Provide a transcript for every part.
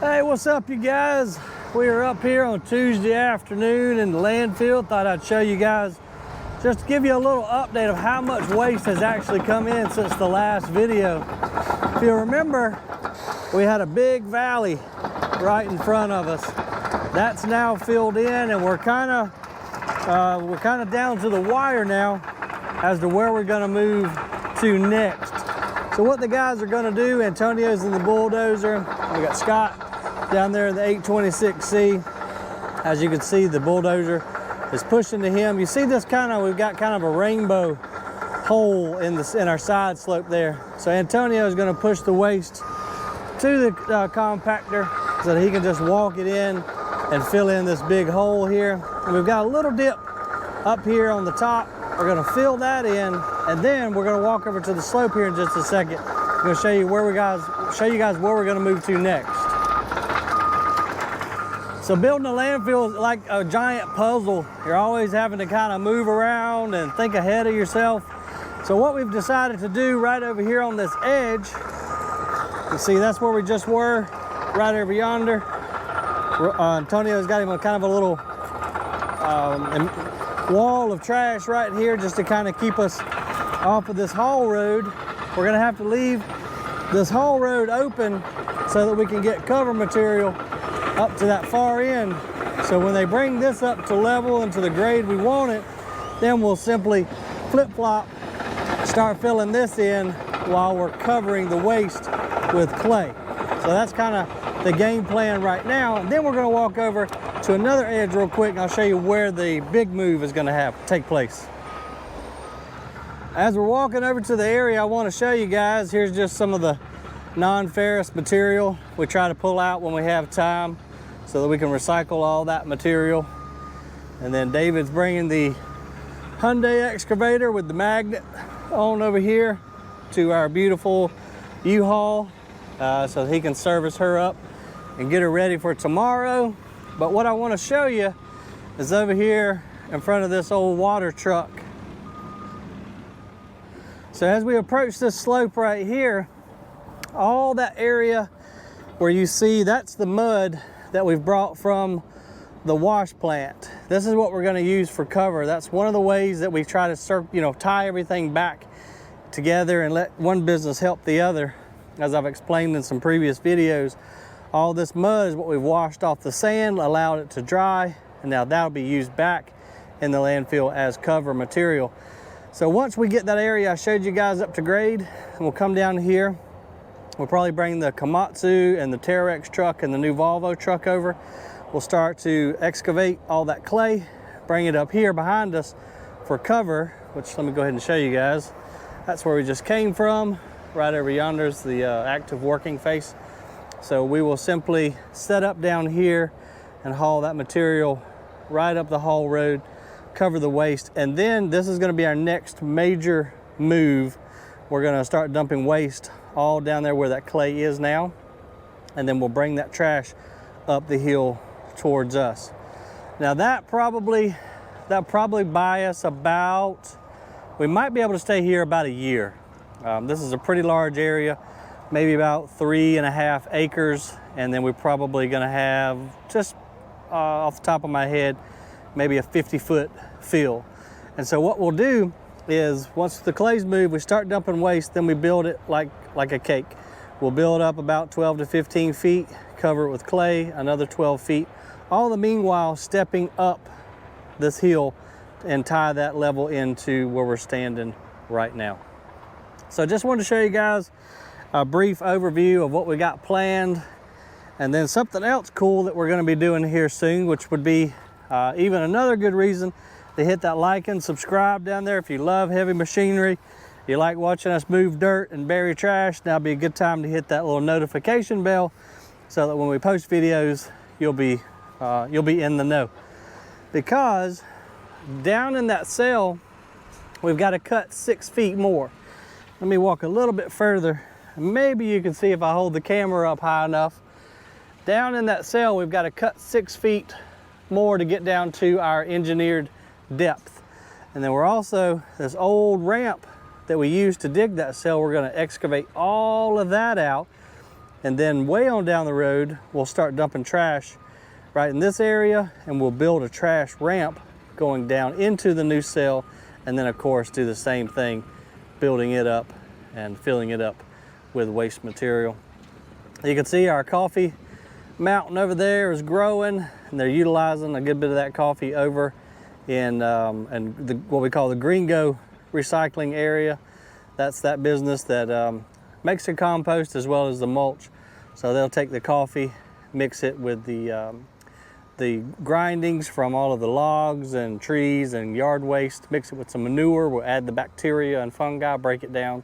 Hey, what's up, you guys? We are up here on Tuesday afternoon in the landfill. Thought I'd show you guys, just to give you a little update of how much waste has actually come in since the last video. If you remember, we had a big valley right in front of us. That's now filled in, and we're kind of down to the wire now as to where we're going to move to next. So what the guys are going to do, Antonio's in the bulldozer. We got Scott down there in the 826C. As you can see, the bulldozer is pushing to him. You see this we've got kind of a rainbow hole in our side slope there. So Antonio is going to push the waste to the compactor so that he can just walk it in and fill in this big hole here. And we've got a little dip up here on the top. We're going to fill that in, and then we're going to walk over to the slope here in just a second. I'm going to show you guys where we're going to move to next. So building a landfill is like a giant puzzle. You're always having to kind of move around and think ahead of yourself. So what we've decided to do right over here on this edge, you see that's where we just were, right over yonder. Antonio's got him a kind of a little wall of trash right here just to kind of keep us off of this haul road. We're gonna have to leave this haul road open so that we can get cover material up to that far end. So when they bring this up to level and to the grade we want it, then we'll simply flip-flop, start filling this in while we're covering the waste with clay. So that's kind of the game plan right now. And then we're going to walk over to another edge real quick, and I'll show you where the big move is going to take place. As we're walking over to the area I want to show you guys, here's just some of the non-ferrous material we try to pull out when we have time so that we can recycle all that material. And then David's bringing the Hyundai excavator with the magnet on over here to our beautiful U-Haul so he can service her up and get her ready for tomorrow. But what I want to show you is over here in front of this old water truck. So as we approach this slope right here, all that area where you see, that's the mud that we've brought from the wash plant. This is what we're going to use for cover. That's one of the ways that we try to tie everything back together and let one business help the other. As I've explained in some previous videos, all this mud is what we've washed off the sand, allowed it to dry, and now that'll be used back in the landfill as cover material. So once we get that area I showed you guys up to grade, and we'll come down here. We'll probably bring the Komatsu and the Terex truck and the new Volvo truck over. We'll start to excavate all that clay, bring it up here behind us for cover, which let me go ahead and show you guys. That's where we just came from. Right over yonder is the active working face. So we will simply set up down here and haul that material right up the haul road, cover the waste, and then this is going to be our next major move. We're going to start dumping waste all down there where that clay is now, and then we'll bring that trash up the hill towards us. Now that'll probably buy us about, we might be able to stay here about a year. This is a pretty large area, maybe about 3.5 acres, and then we're probably going to have, just off the top of my head, maybe a 50-foot fill. And so what we'll do is, once the clay's moved, we start dumping waste, then we build it like a cake. We'll build up about 12 to 15 feet, cover it with clay, another 12 feet, all the meanwhile stepping up this hill and tie that level into where we're standing right now. So just wanted to show you guys a brief overview of what we got planned, and then something else cool that we're going to be doing here soon, which would be even another good reason to hit that like and subscribe down there. If you love heavy machinery, you like watching us move dirt and bury trash, now'd be a good time to hit that little notification bell so that when we post videos, you'll be in the know. Because down in that cell, we've got to cut 6 feet more. Let me walk a little bit further. Maybe you can see if I hold the camera up high enough. Down in that cell, we've got to cut 6 feet more to get down to our engineered depth. And then we're also, this old ramp that we used to dig that cell, we're going to excavate all of that out, And then way on down the road, we'll start dumping trash right in this area, and we'll build a trash ramp going down into the new cell, and then of course do the same thing, building it up and filling it up with waste material. You can see our coffee mountain over there is growing, and they're utilizing a good bit of that coffee over in what we call the Gringo recycling area. That's that business that makes the compost as well as the mulch. So they'll take the coffee, mix it with the grindings from all of the logs and trees and yard waste, mix it with some manure. We'll add the bacteria and fungi, break it down,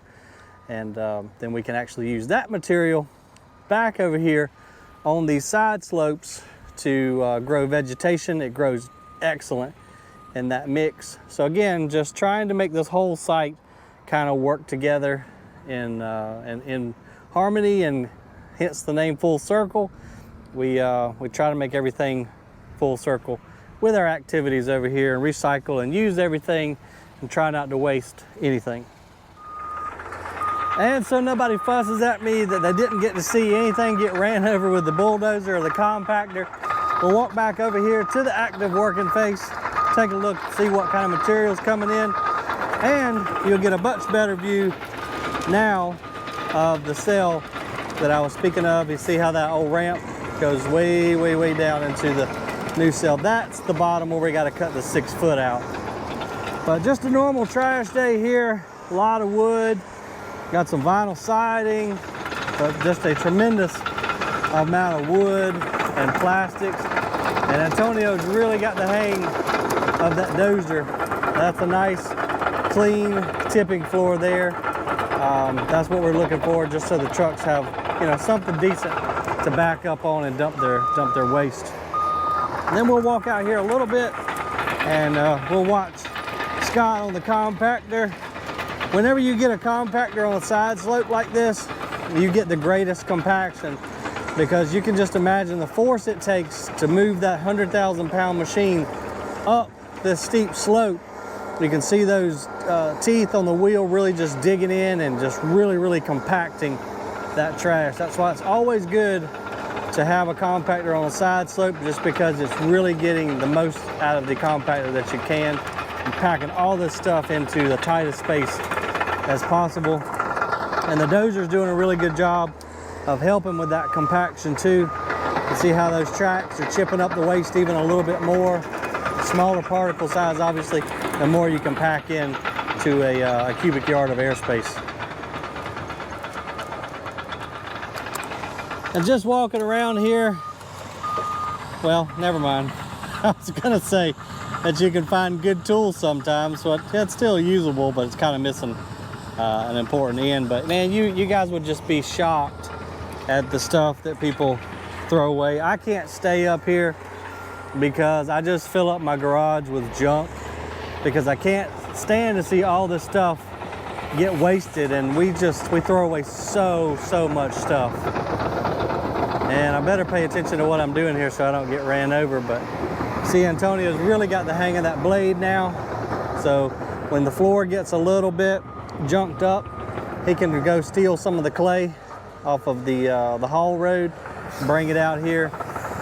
and then we can actually use that material back over here on these side slopes to grow vegetation. It grows excellent in that mix. So again, just trying to make this whole site kind of work together in harmony, and hence the name Full Circle. We try to make everything full circle with our activities over here, and recycle and use everything and try not to waste anything. And so nobody fusses at me that they didn't get to see anything get ran over with the bulldozer or the compactor. We'll walk back over here to the active working face, take a look, see what kind of material's coming in, and you'll get a much better view now of the cell that I was speaking of. You see how that old ramp goes way, way, way down into the new cell. That's the bottom where we got to cut the 6 foot out. But just a normal trash day here. A lot of wood, got some vinyl siding, but just a tremendous amount of wood and plastics. And Antonio's really got the hang of that dozer. That's a nice, clean tipping floor there. That's what we're looking for, just so the trucks have, you know, something decent to back up on and dump their waste. And then we'll walk out here a little bit, and we'll watch Scott on the compactor. Whenever you get a compactor on a side slope like this, you get the greatest compaction, because you can just imagine the force it takes to move that 100,000 pound machine up this steep slope. You can see those teeth on the wheel really just digging in and just really, really compacting that trash. That's why it's always good to have a compactor on a side slope, just because it's really getting the most out of the compactor that you can, and packing all this stuff into the tightest space as possible. And the dozer's doing a really good job of helping with that compaction too. You see how those tracks are chipping up the waste even a little bit more. Smaller particle size, obviously, the more you can pack in to a cubic yard of airspace. And just walking around here, well, never mind. I was gonna say that you can find good tools sometimes, so it's still usable, but it's kind of missing an important end. But man, you guys would just be shocked at the stuff that people throw away. I can't stay up here because I just fill up my garage with junk, because I can't stand to see all this stuff get wasted, and we throw away so much stuff. And I better pay attention to what I'm doing here so I don't get ran over. But see, Antonio's really got the hang of that blade now. So when the floor gets a little bit junked up, he can go steal some of the clay off of the haul road, bring it out here,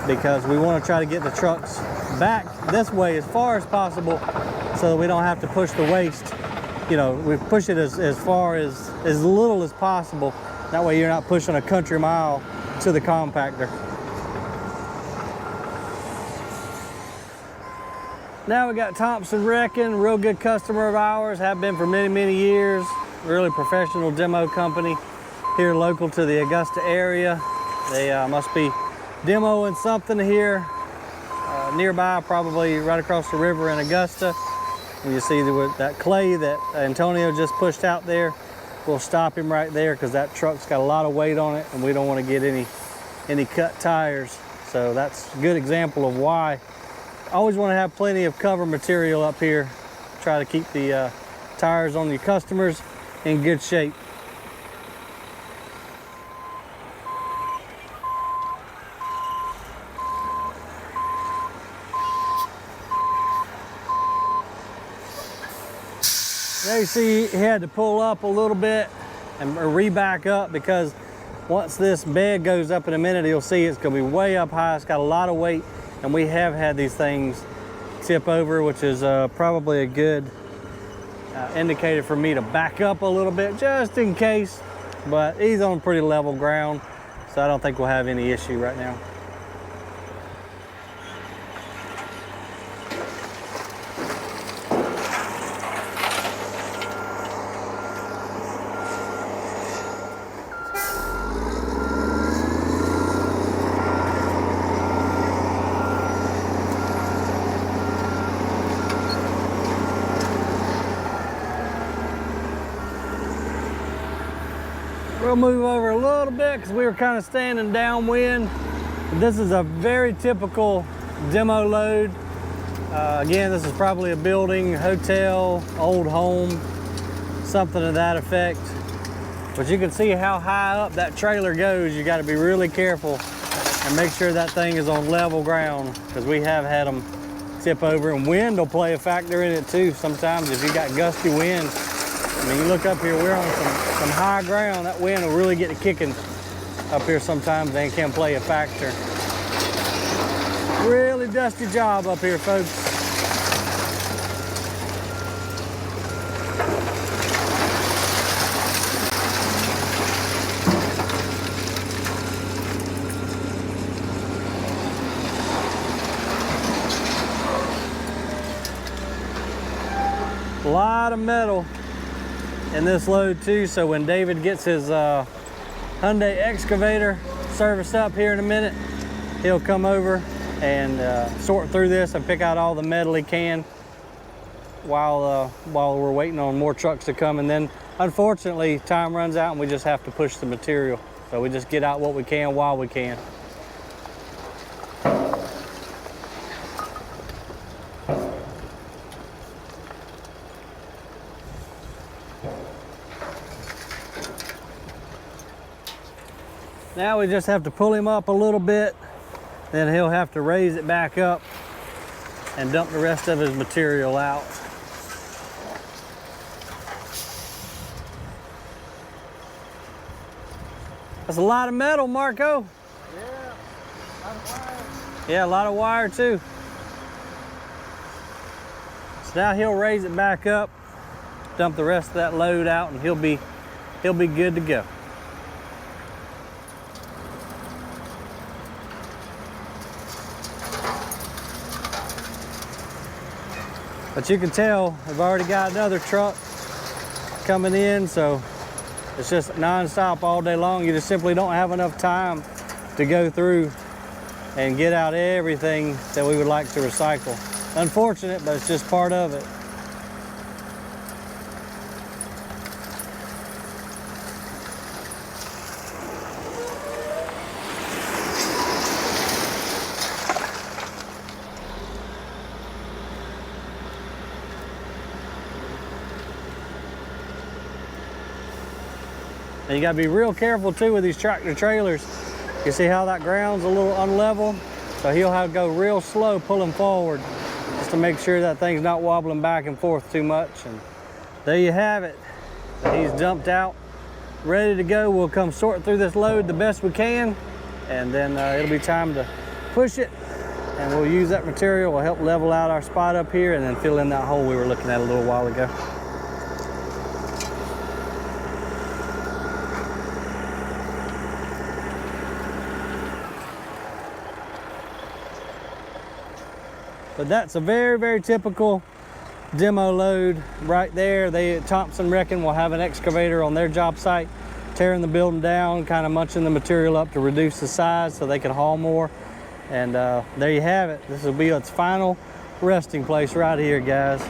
because we want to try to get the trucks back this way as far as possible, so that we don't have to push the waste. You know, we push it as far as little as possible. That way you're not pushing a country mile to the compactor. Now we got Thompson Wrecking, real good customer of ours, have been for many years. Really professional demo company here local to the Augusta area. They must be demoing something here nearby, probably right across the river in Augusta. And you see that clay that Antonio just pushed out there. We'll stop him right there, because that truck's got a lot of weight on it, and we don't want to get any cut tires. So that's a good example of why I always want to have plenty of cover material up here. Try to keep the tires on your customers in good shape. There you see he had to pull up a little bit and re-back up, because once this bed goes up in a minute, you'll see it's gonna be way up high. It's got a lot of weight, and we have had these things tip over, which is probably a good indicator for me to back up a little bit just in case, but he's on pretty level ground, so I don't think we'll have any issue right now. We'll move over a little bit because we were kind of standing downwind. This is a very typical demo load. Again, this is probably a building, hotel, old home, something to that effect. But you can see how high up that trailer goes. You got to be really careful and make sure that thing is on level ground, because we have had them tip over, and wind will play a factor in it too. Sometimes if you got gusty wind, I mean, you look up here, we're on some high ground. That wind will really get a kicking up here sometimes and can play a factor. Really dusty job up here, folks. A lot of metal in this load too, so when David gets his Hyundai excavator serviced up here in a minute, he'll come over and sort through this and pick out all the metal he can while we're waiting on more trucks to come. And then unfortunately time runs out and we just have to push the material, so we just get out what we can while we can. Now we just have to pull him up a little bit, then he'll have to raise it back up and dump the rest of his material out. That's a lot of metal, Marco. Yeah, a lot of wire. Yeah, a lot of wire too. So now he'll raise it back up, dump the rest of that load out, and he'll be good to go. But you can tell we've already got another truck coming in, so it's just non-stop all day long. You just simply don't have enough time to go through and get out everything that we would like to recycle. Unfortunate, but it's just part of it. And you gotta be real careful too with these tractor trailers. You see how that ground's a little unlevel? So he'll have to go real slow pulling forward just to make sure that thing's not wobbling back and forth too much. And there you have it. He's dumped out, ready to go. We'll come sort through this load the best we can, and then it'll be time to push it, and we'll use that material. We'll help level out our spot up here and then fill in that hole we were looking at a little while ago. But that's a very, very typical demo load right there. They at Thompson reckon will have an excavator on their job site, tearing the building down, kind of munching the material up to reduce the size so they can haul more. And there you have it. This will be its final resting place right here, guys.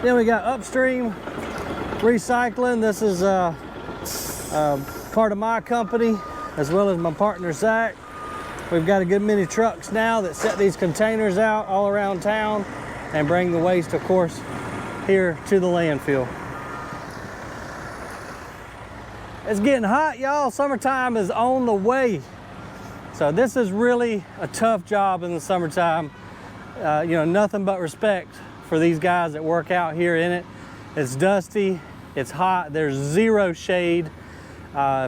Then we got upstream recycling. This is part of my company as well as my partner Zach. We've got a good many trucks now that set these containers out all around town and bring the waste, of course, here to the landfill. It's getting hot, y'all. Summertime is on the way. So this is really a tough job in the summertime. You know, nothing but respect for these guys that work out here in it. It's dusty, it's hot, there's zero shade.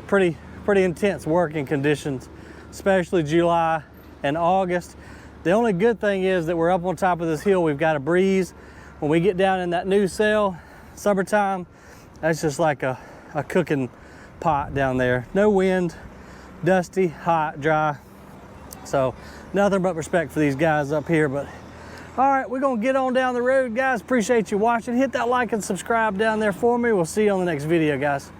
Pretty pretty intense working conditions, especially July and August. The only good thing is that we're up on top of this hill. We've got a breeze. When we get down in that new cell, summertime, that's just like a cooking pot down there. No wind, dusty, hot, dry. So nothing but respect for these guys up here. But all right, we're gonna get on down the road, guys. Appreciate you watching. Hit that like and subscribe down there for me. We'll see you on the next video, guys.